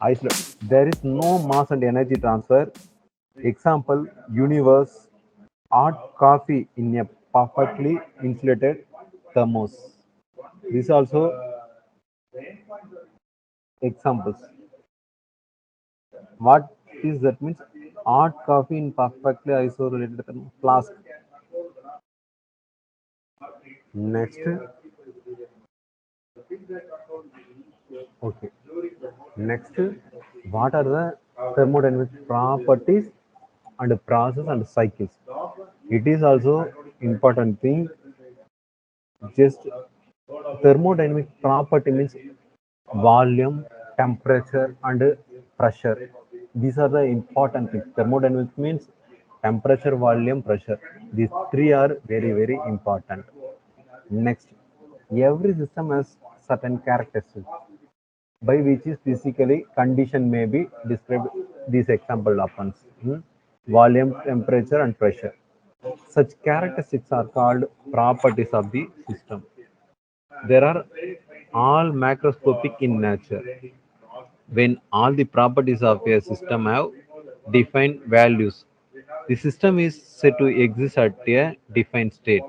There is no mass and energy transfer. Example, universe, hot coffee in a perfectly insulated thermos. These also examples. What is that means? Hot coffee in perfectly isolated flask. Next, okay. Next, what are the thermodynamic properties and process and cycles? It is also important thing. Just thermodynamic property means volume, temperature, and pressure. These are the important things. Thermodynamics means temperature, volume, pressure. These three are very, very important. Next, every system has certain characteristics by which is physically condition may be described. These example happens. Volume, temperature, and pressure. Such characteristics are called properties of the system. There are all macroscopic in nature. When all the properties of a system have defined values, the system is said to exist at a defined state.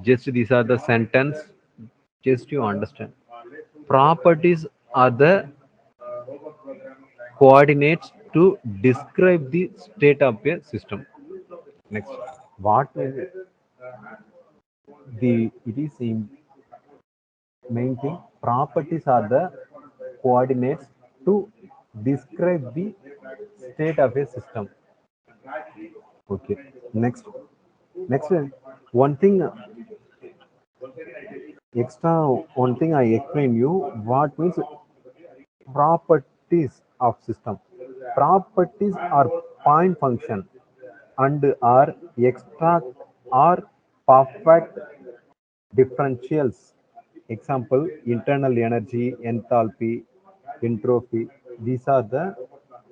Just these are the sentence, just you understand. Properties are the coordinates to describe the state of a system. Next, what is the it is in main thing. Properties are the coordinates to describe the state of a system. Okay. Next, next one thing extra. One thing I explain you what means properties of system. Properties are point function and are extract or perfect differentials. Example, internal energy, enthalpy, entropy. These are the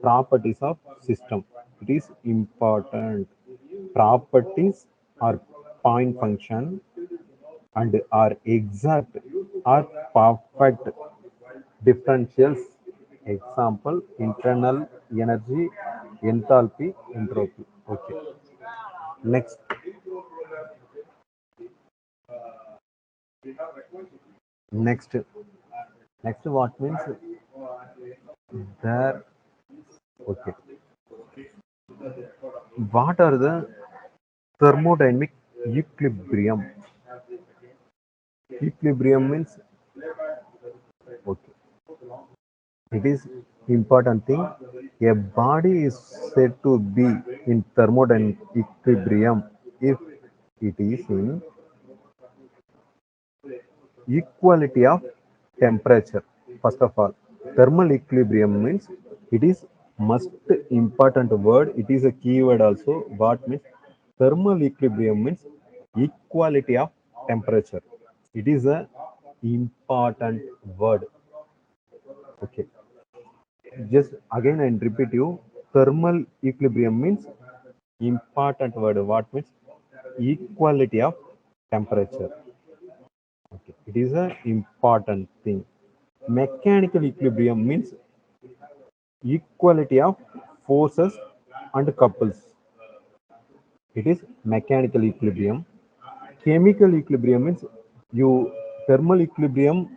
properties of system. It is important. Properties are point function and are exact or perfect differentials. Example, internal energy, enthalpy, entropy. Okay. Next, next, next. What means there? Okay. What are the thermodynamic equilibrium? Equilibrium means okay. It is important thing. A body is said to be in thermodynamic equilibrium if it is in equality of temperature. First of all, thermal equilibrium means it is must important word. It is a keyword also. What means thermal equilibrium means equality of temperature. It is a important word. Okay. Just again and repeat you. Thermal equilibrium means important word. What means equality of temperature. Okay. It is a important thing. Mechanical equilibrium means equality of forces and couples. It is mechanical equilibrium. Chemical equilibrium means you thermal equilibrium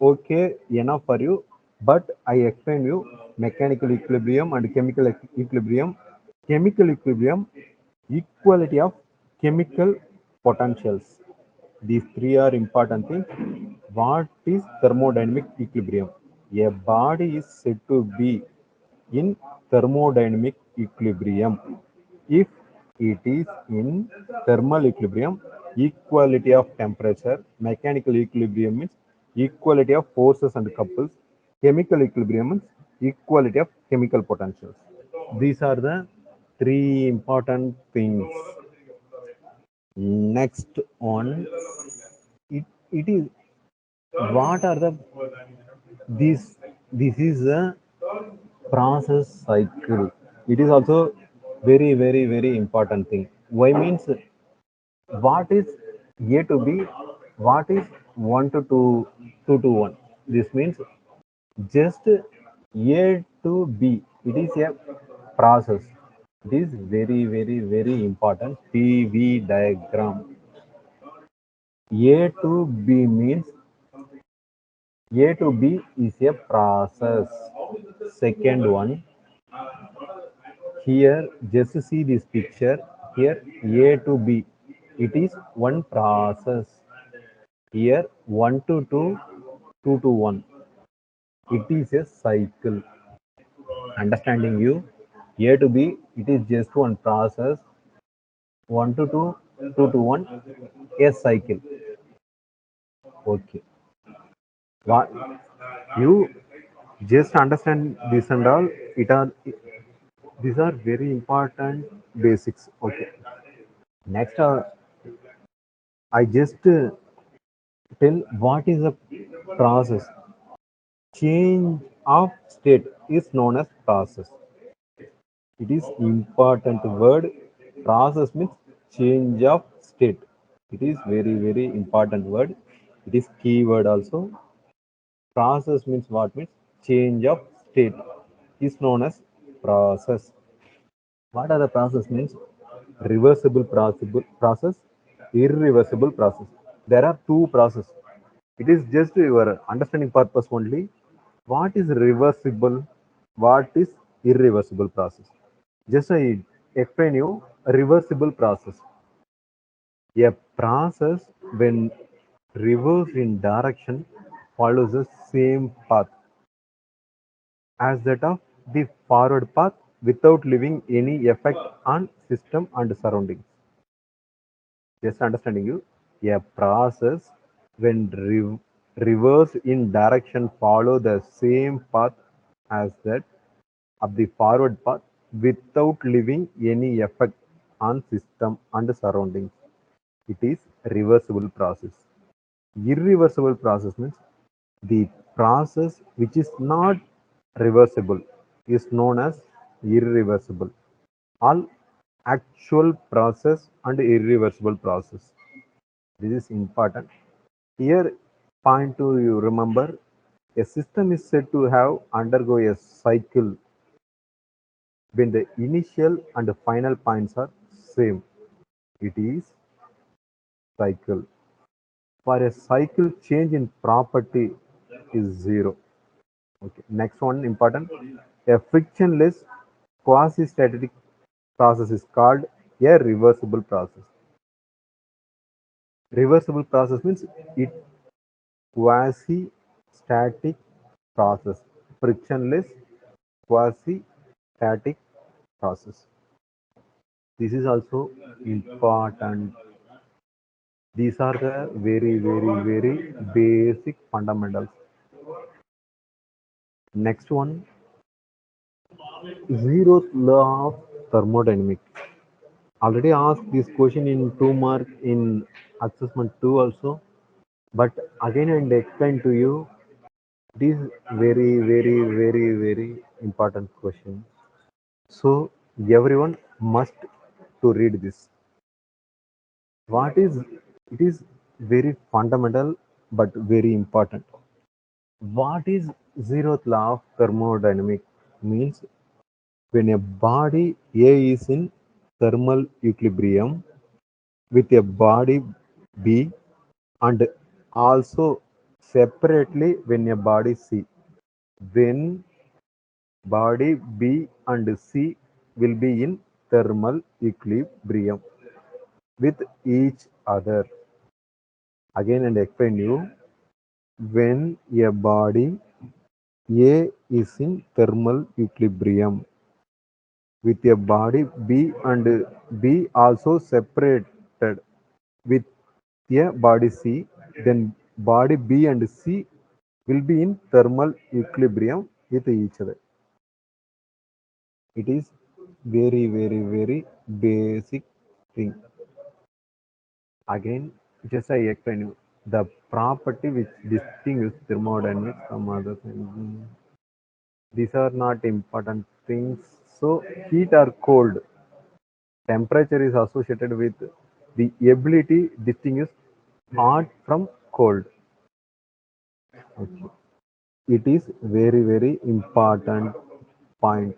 okay enough for you, but I explain you mechanical equilibrium and chemical equilibrium. Chemical equilibrium, equality of chemical potentials. These three are important things. What is thermodynamic equilibrium? A body is said to be in thermodynamic equilibrium if it is in thermal equilibrium, equality of temperature. Mechanical equilibrium means equality of forces and couples. Chemical equilibrium means equality of chemical potentials. These are the three important things. Next one, it is what are the these this is a process cycle. It is also very very very important thing. Why means what is A to B, what is 1 to 2, 2 to 1. This means Just A to B, it is a process. It is very, very, very important. PV diagram. A to B means A to B is a process. Second one, here just see this picture. Here A to B, it is one process. Here 1 to 2, 2 to 1. It is a cycle. Understanding you, A to B, it is just one process. 1 to 2, 2 to 1, a cycle. Okay. What you just understand this and all, it are these are very important basics. Okay. Next, I just tell what is a process. Change of state is known as process. It is important word. Process means change of state. It is very, very important word. It is keyword also. Process means what? Means change of state is known as process. What are the process means? Reversible process, irreversible process. There are two process. It is just your understanding purpose only. What is reversible? What is irreversible process? Just I explain you a reversible process. A process when reversed in direction follows the same path as that of the forward path without leaving any effect on system and surroundings. Just understanding you, a process when reversed in direction follow the same path as that of the forward path without leaving any effect on system and surroundings. It is reversible process. Irreversible process means the process which is not reversible is known as irreversible. All actual process and irreversible process. This is important. Here, point to you remember, a system is said to have undergo a cycle when the initial and the final points are same. It is cycle. For a cycle, change in property is zero. Okay. Next one important. A frictionless quasi-static process is called a reversible process. Reversible process means it quasi-static process. Frictionless quasi-static process. This is also important. These are the very, very, very basic fundamentals. Next one, zeroth law of thermodynamics. Already asked this question in 2 mark in assessment 2 also, but again and explain to you this very, very, very, very important question. So everyone must to read this. What is it is very fundamental but very important. What is zeroth law of thermodynamics means when a body A is in thermal equilibrium with a body B and also separately when a body C. When body B and C will be in thermal equilibrium with each other. Again and explain you when a body A is in thermal equilibrium with a body B and B also separated with a body C, then body B and C will be in thermal equilibrium with each other. It is very, very, very basic thing. Again, just I explain you the property which distinguishes thermodynamics from other things. These are not important things. So heat or cold, temperature is associated with the ability distinguish hot from cold. Okay. It is very important point.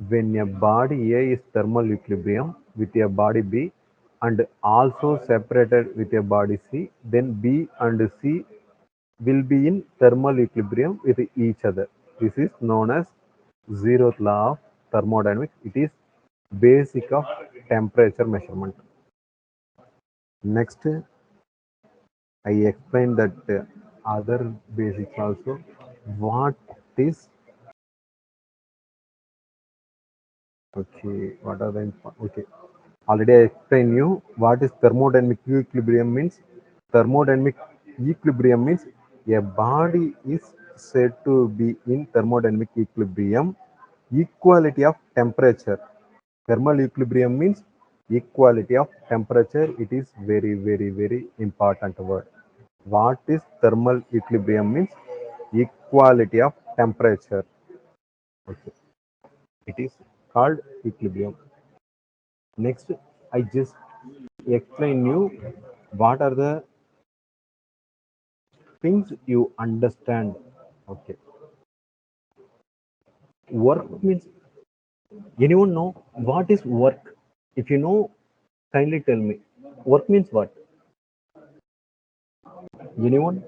When a body A is thermal equilibrium with a body B and also separated with a body C, then B and C will be in thermal equilibrium with each other. This is known as zeroth law of thermodynamics. It is basic of temperature measurement. Next, I explained that other basics also. What is okay? What are the okay? Already I explained you what is thermodynamic equilibrium means. Thermodynamic equilibrium means a body is said to be in thermodynamic equilibrium, equality of temperature. Thermal equilibrium means equality of temperature. It is very important word. What is thermal equilibrium means equality of temperature. Okay. It is called equilibrium. Next, I just explain you what are the things you understand. Okay. Work means anyone know what is work? If you know, kindly tell me. Work means what? Anyone?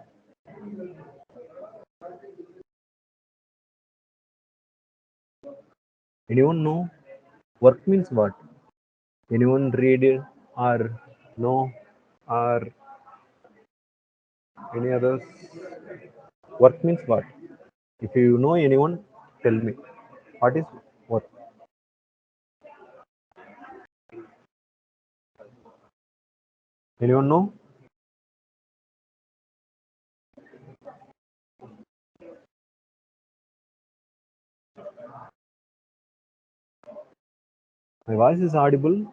Anyone know? Work means what? Anyone read it or no or any others? Work means what? If you know anyone, tell me. What is work? Anyone know? My voice is audible.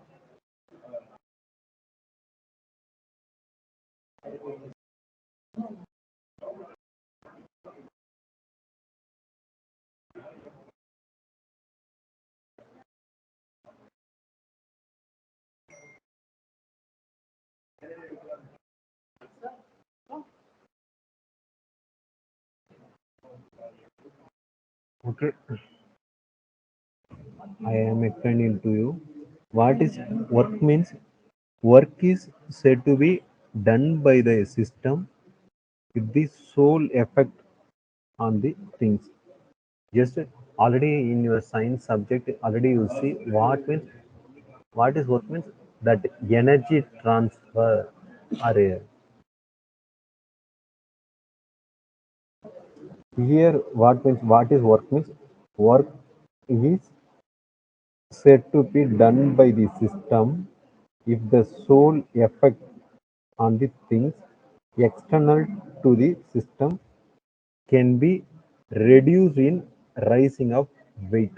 Okay, I am explaining to you. What is work means? Work is said to be done by the system with the sole effect on the things. Just already in your science subject, already you see what is work means that energy transfer are here. What means what is work means? Work is said to be done by the system if the sole effect on the things external to the system can be reduced in rising of weight.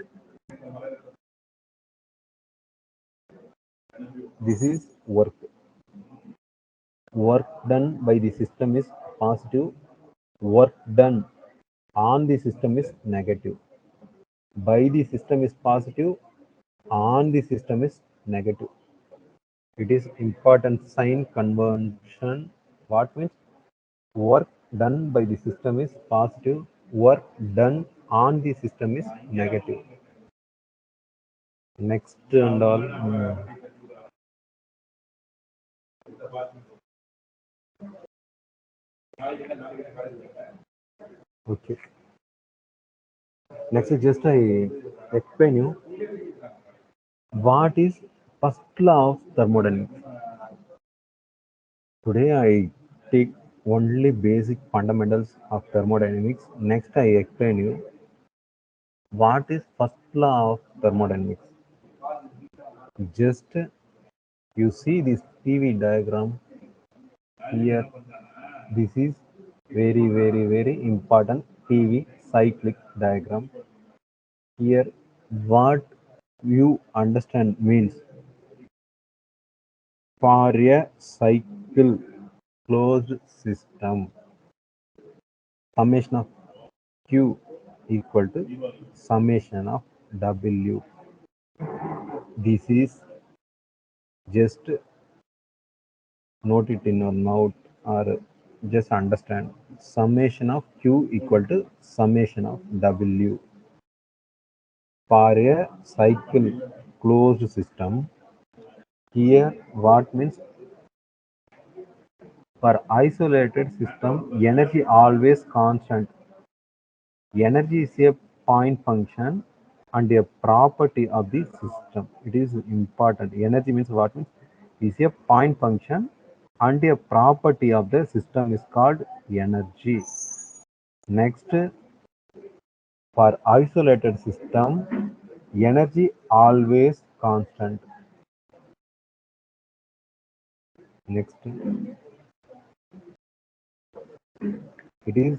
This is work. Work done by the system is positive. Work done on the system is negative. By the system is positive. On the system is negative. It is important sign convention. What means work done by the system is positive. Work done on the system is negative. Next and all. Okay. Next, just I explain you what is first law of thermodynamics. Today I take only basic fundamentals of thermodynamics. Next, I explain you what is first law of thermodynamics. Just you see this PV diagram here. This is very important PV cyclic diagram. Here, what you understand means for a cycle closed system, summation of Q equal to summation of W. This is just note it in your mouth or just understand. summation of Q equal to summation of W. For a cycle closed system, here what means for isolated system, energy always constant. Energy is a point function and a property of the system. It is important. Energy means what means is a point function and a property of the system is called energy. Next, for isolated system, energy always constant. Next, it is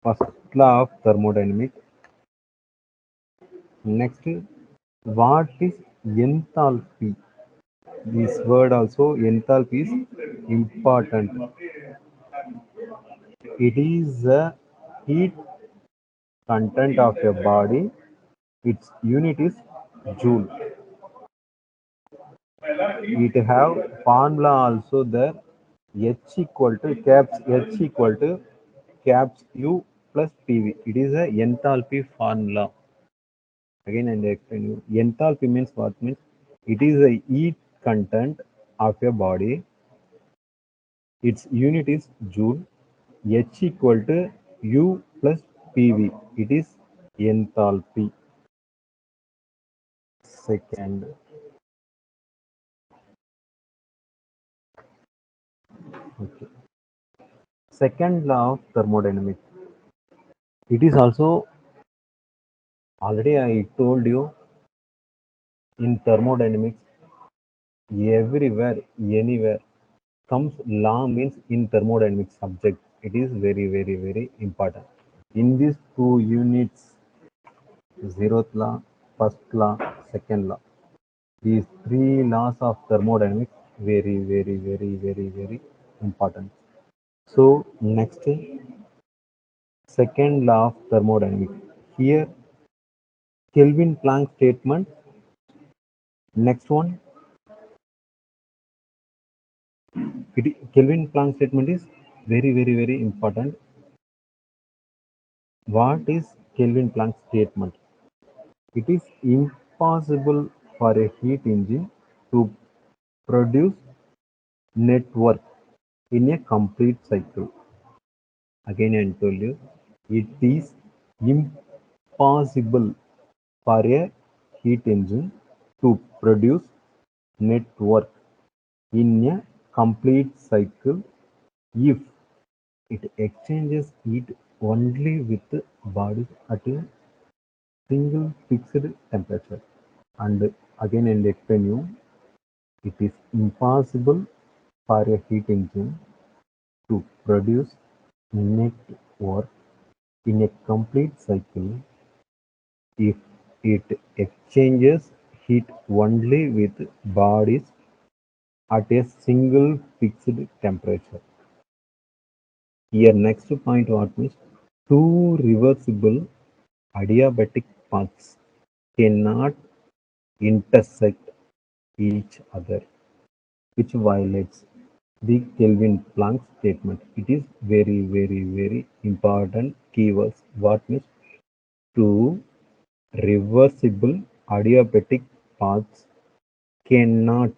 first law of thermodynamics. Next, what is enthalpy? This word also, enthalpy, is important. It is the heat content of a body. Its unit is joule. It have formula also there. H equal to caps U plus PV. It is a enthalpy formula. Again, I explain you. Enthalpy means what means? It is a heat content of a body. Its unit is joule. H equal to U plus PV. It is enthalpy. Second. Okay. Second law of thermodynamics. It is also already I told you in thermodynamics everywhere, anywhere comes law means in thermodynamics subject. It is very, very, very important. In these two units, zeroth law, first law, second law. These three laws of thermodynamics very, very, very, very, very important. So next, second law of thermodynamics. Here, Kelvin Planck statement. Next one, Kelvin Planck statement is very, very, very important. What is Kelvin Planck statement? It is impossible for a heat engine to produce net work in a complete cycle. Again, I told you, it is impossible for a heat engine to produce net work in a complete cycle if it exchanges heat only with bodies at a single fixed temperature. And again, I'll explain you, it is impossible for a heat engine to produce net work in a complete cycle if it exchanges heat only with bodies at a single fixed temperature. Here, next point what means two reversible adiabatic paths cannot intersect each other, which violates the Kelvin Planck statement. It is very, very, very important keywords. What means two reversible adiabatic paths cannot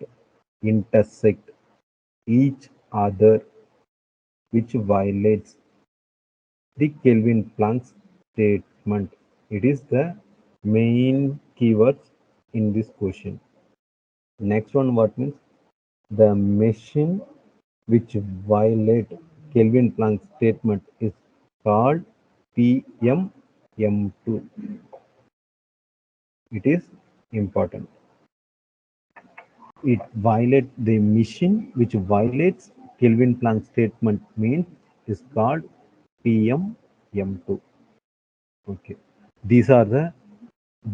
intersect each other, which violates the Kelvin Planck statement. It is the main keywords in this question. Next one, what means the machine which violate Kelvin Planck statement is called PMM2. It is important. It violates the machine which violates Kelvin Planck statement means is called PMM2. Okay. These are the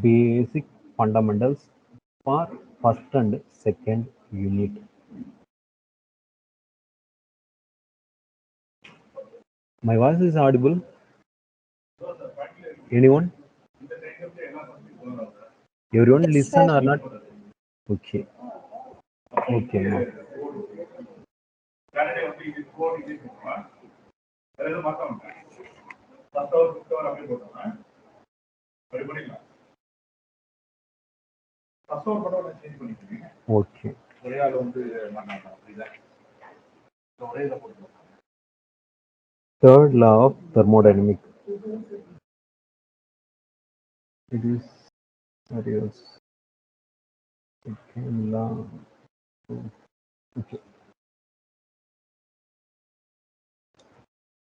basic fundamentals for first and second unit. My voice is audible? Anyone? Everyone Yes, listen sir. or not? Okay. Okay. No. Okay. Third law of thermodynamics. It is serious. Second law. Okay.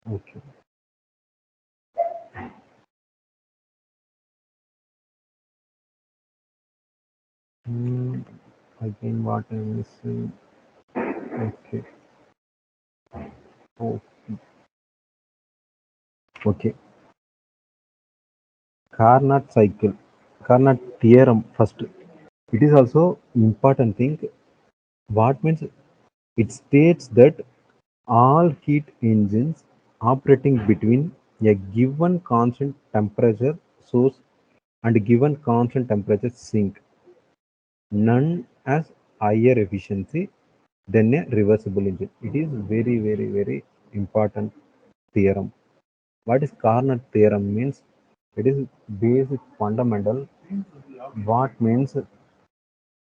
Okay. Hmm. Again, what I'm missing. Okay. Oh. Okay. Carnot cycle. Carnot theorem first. It is also important thing. What means it states that all heat engines operating between a given constant temperature source and given constant temperature sink, none has higher efficiency than a reversible engine. It is very, very, very important theorem. What is Carnot theorem means? It is basic fundamental. What means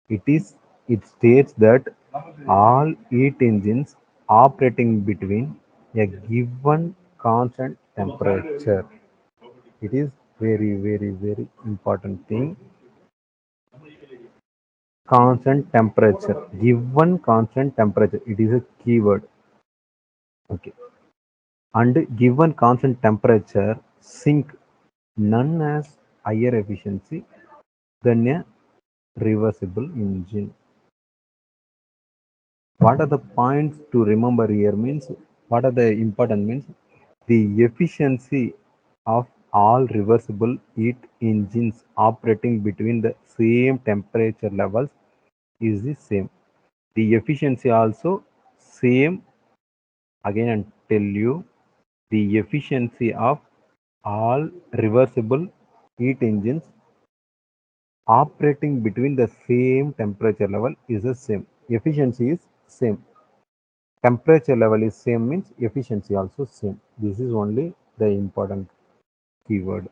it states that all heat engines operating between a given constant temperature. It is very, very, very important thing. Constant temperature. Given constant temperature. It is a keyword. Okay. And given constant temperature, sink none has higher efficiency than a reversible engine. What are the points to remember here means, what are the important means, the efficiency of all reversible heat engines operating between the same temperature levels is the same. The efficiency also same. Again and tell you, the efficiency of all reversible heat engines operating between the same temperature level is the same. Efficiency is same. Temperature level is same means efficiency also same. This is only the important keyword.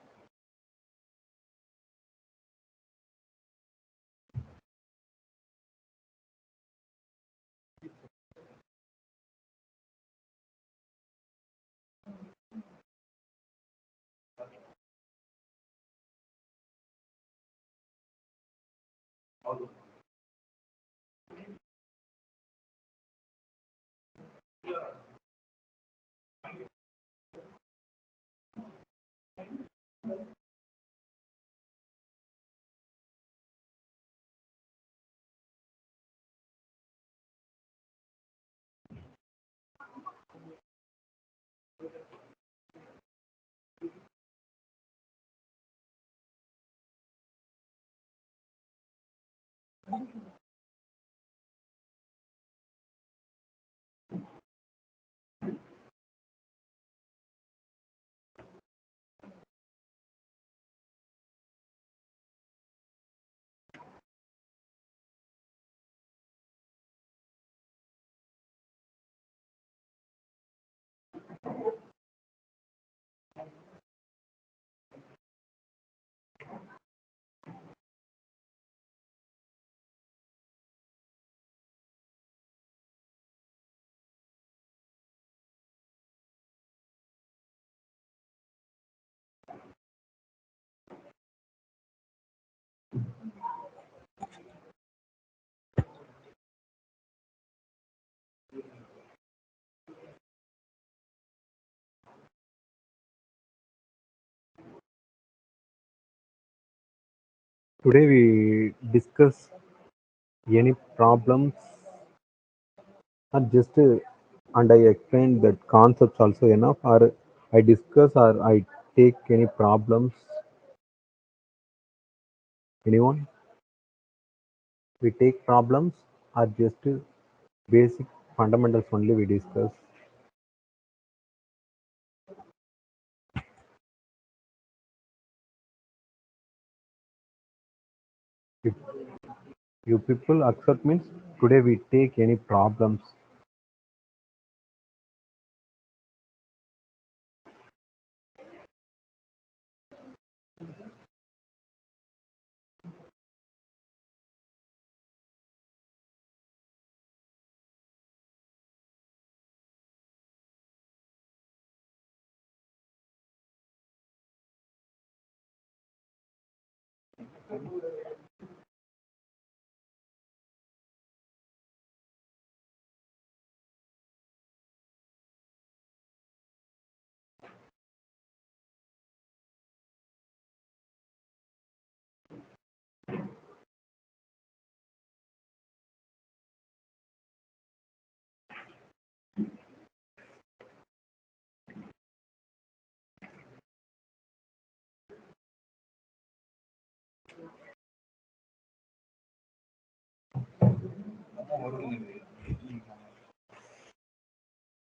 Today we discuss any problems or just and I explain that concepts also enough, or I discuss or I take any problems. Anyone? We take problems or just basic fundamentals only we discuss. If you people accept means today we take any problems.